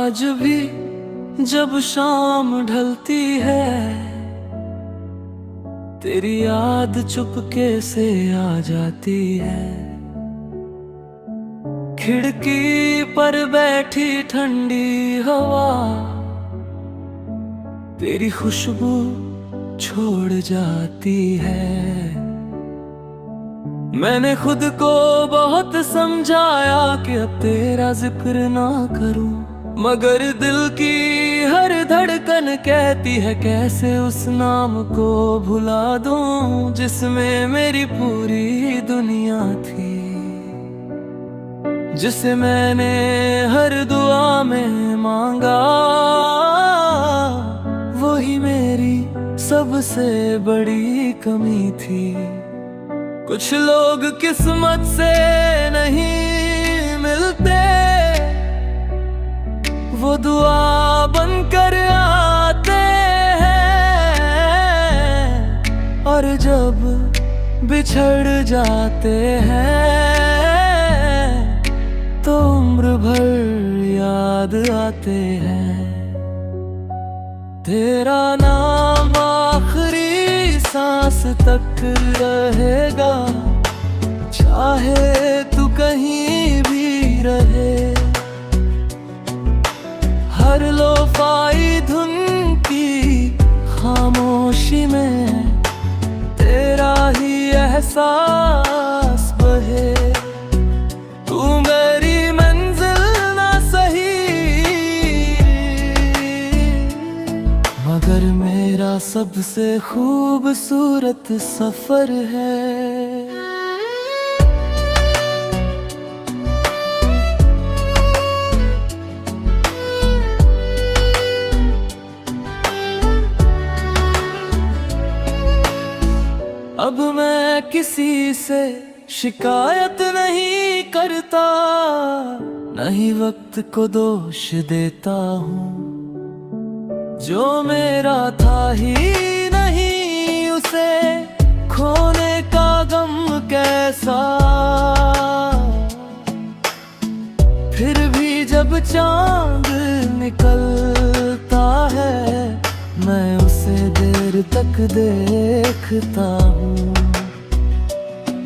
आज भी जब शाम ढलती है तेरी याद चुपके से आ जाती है। खिड़की पर बैठी ठंडी हवा तेरी खुशबू छोड़ जाती है। मैंने खुद को बहुत समझाया कि अब तेरा जिक्र ना करूं, मगर दिल की हर धड़कन कहती है कैसे उस नाम को भुला दूं जिसमें मेरी पूरी दुनिया थी, जिसे मैंने हर दुआ में मांगा। वही मेरी सबसे बड़ी कमी थी। कुछ लोग किस्मत से नहीं मिलते, वो दुआ बनकर आते हैं और जब बिछड़ जाते हैं तो उम्र भर याद आते हैं। तेरा नाम आखिरी सांस तक रहेगा, चाहे तू कहीं भी रहे। हर लोफाई धुन की खामोशी में तेरा ही एहसास बहे। तू मेरी मंजिल ना सही, मगर मेरा सबसे खूबसूरत सफर है। अब मैं किसी से शिकायत नहीं करता, नहीं वक्त को दोष देता हूँ। जो मेरा था ही नहीं उसे खोने का गम कैसा। फिर भी जब चांद निकलता है मैं उसे देर तक देखता हूँ।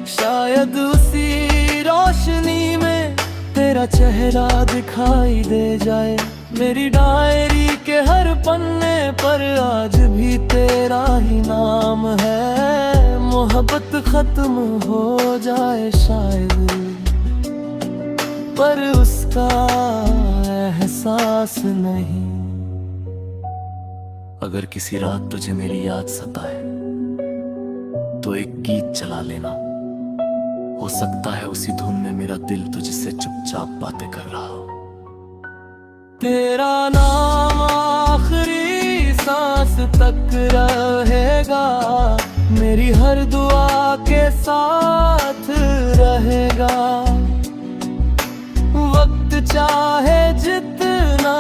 शायद उसी रोशनी में तेरा चेहरा दिखाई दे जाए। मेरी डायरी के हर पन्ने पर आज भी तेरा ही नाम है। मोहब्बत खत्म हो जाए शायद, पर उसका एहसास नहीं। अगर किसी रात तुझे मेरी याद सताए तो एक गीत चला लेना। हो सकता है उसी धुन में मेरा दिल तुझसे चुपचाप बातें कर रहा हो। तेरा नाम आखिरी सांस तक रहेगा, मेरी हर दुआ के साथ रहेगा। वक्त चाहे जितना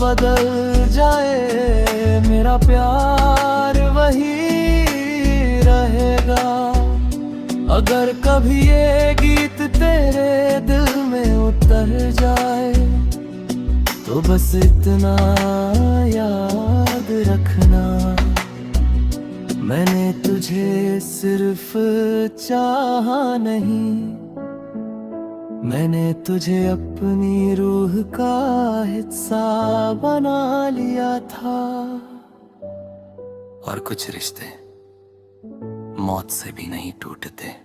बदल जाए मेरा प्यार वही रहेगा। अगर कभी ये गीत तेरे दिल में उतर जाए तो बस इतना याद रखना, मैंने तुझे सिर्फ चाहा नहीं, मैंने तुझे अपनी रूह का हिस्सा बना लिया था। और कुछ रिश्ते मौत से भी नहीं टूटते।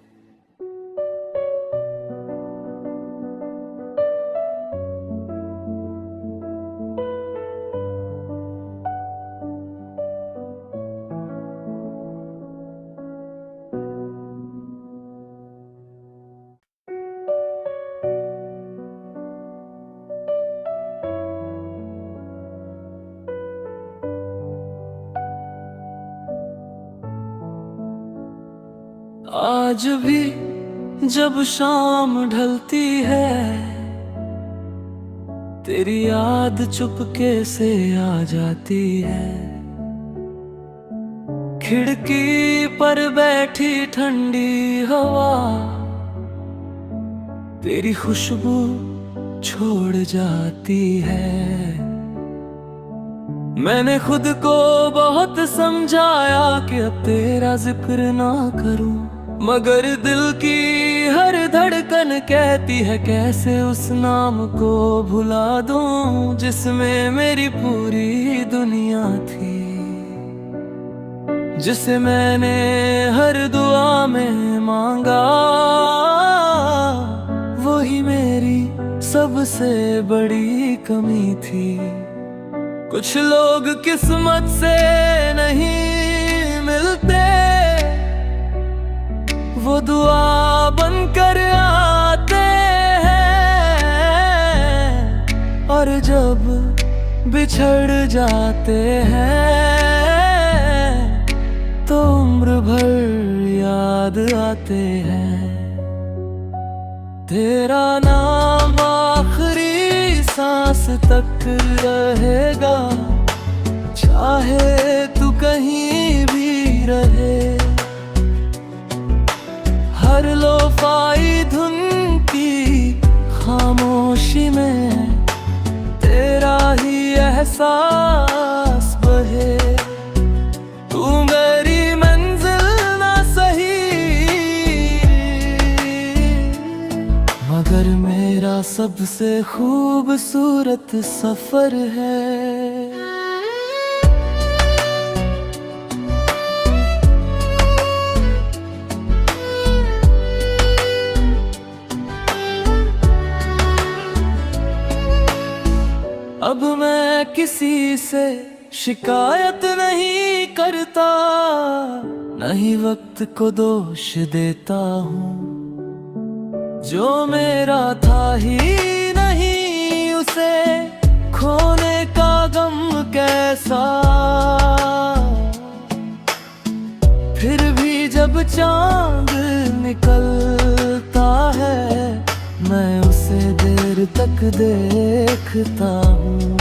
आज भी जब शाम ढलती है तेरी याद चुपके से आ जाती है। खिड़की पर बैठी ठंडी हवा तेरी खुशबू छोड़ जाती है। मैंने खुद को बहुत समझाया कि अब तेरा जिक्र ना करूं, मगर दिल की हर धड़कन कहती है कैसे उस नाम को भुला दूं जिसमें मेरी पूरी दुनिया थी, जिसे मैंने हर दुआ में मांगा। वही मेरी सबसे बड़ी कमी थी। कुछ लोग किस्मत से नहीं मिलते, वो दुआ बनकर आते हैं, और जब बिछड़ जाते हैं तो उम्र भर याद आते हैं। तेरा नाम आखिरी सांस तक रहेगा, चाहे तू कहीं भी रहे। हर लोफाई धुन की खामोशी में तेरा ही एहसास बहे। तू मेरी मंजिल ना सही, मगर मेरा सबसे खूबसूरत सफर है। अब मैं किसी से शिकायत नहीं करता, नहीं वक्त को दोष देता हूँ। जो मेरा था ही नहीं उसे खोने का गम कैसा। फिर भी जब चांद निकलता है मैं उसे देर तक देखता हूँ।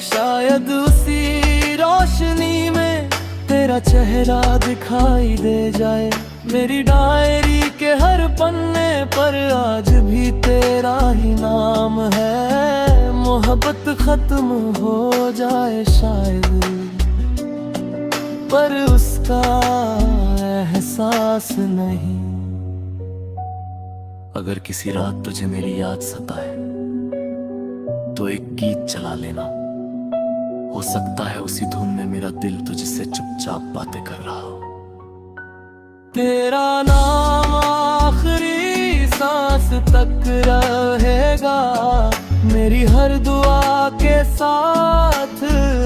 शायद उसी रोशनी में तेरा चेहरा दिखाई दे जाए। मेरी डायरी के हर पन्ने पर आज भी तेरा ही नाम है। मोहब्बत खत्म हो जाए शायद, पर उसका एहसास नहीं। अगर किसी रात तुझे मेरी याद सताए तो एक गीत चला लेना। हो सकता है उसी धुन में मेरा दिल तुझसे चुपचाप बातें कर रहा हो। तेरा नाम आखिरी सांस तक रहेगा, मेरी हर दुआ के साथ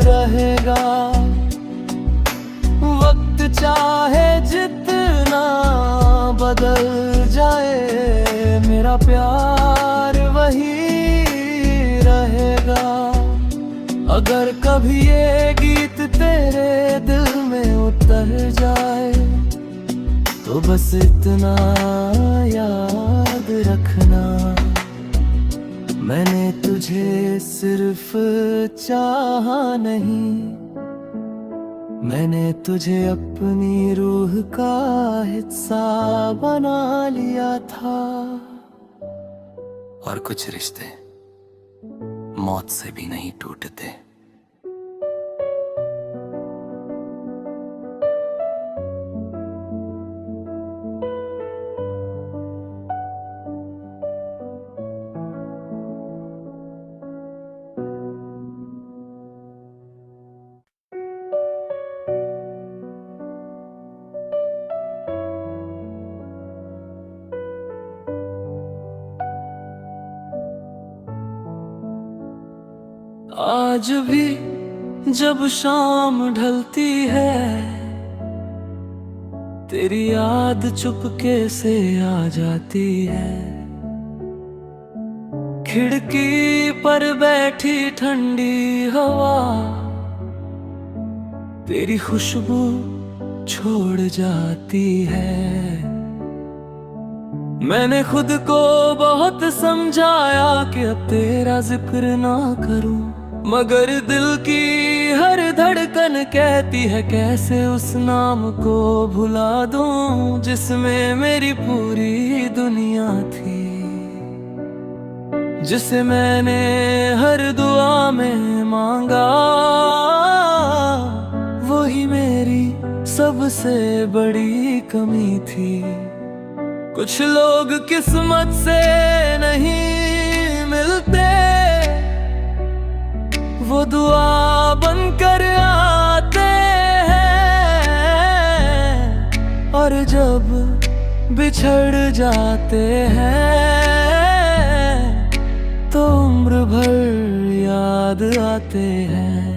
रहेगा। वक्त चाहे जितना बदल जाए मेरा प्यार वही रहेगा। अगर कभी ये गीत तेरे दिल में उतर जाए तो बस इतना याद रखना, मैंने तुझे सिर्फ चाहा नहीं, मैंने तुझे अपनी रूह का हिस्सा बना लिया था। और कुछ रिश्ते मौत से भी नहीं टूटते। आज भी जब शाम ढलती है तेरी याद चुपके से आ जाती है। खिड़की पर बैठी ठंडी हवा तेरी खुशबू छोड़ जाती है। मैंने खुद को बहुत समझाया कि अब तेरा जिक्र ना करूं, मगर दिल की हर धड़कन कहती है कैसे उस नाम को भुला दूं जिसमें मेरी पूरी दुनिया थी। जिसे मैंने हर दुआ में मांगा, वही मेरी सबसे बड़ी कमी थी। कुछ लोग किस्मत से नहीं मिलते, वो दुआ बनकर आते हैं, और जब बिछड़ जाते हैं तो उम्र भर याद आते हैं।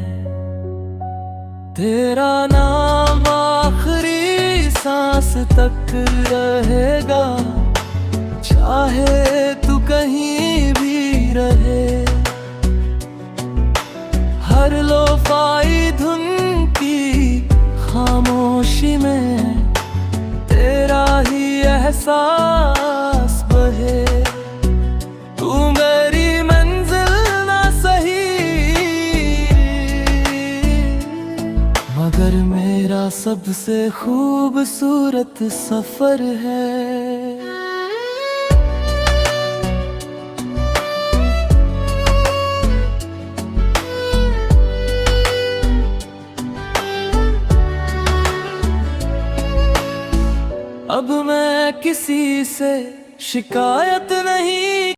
तेरा नाम आखिरी सांस तक रहेगा, चाहे तू कहीं भी रहे। हर लोफाई धुन की खामोशी में तेरा ही एहसास बहे। तू मेरी मंजिल ना सही, मगर मेरा सबसे खूबसूरत सफर है। अब मैं किसी से शिकायत नहीं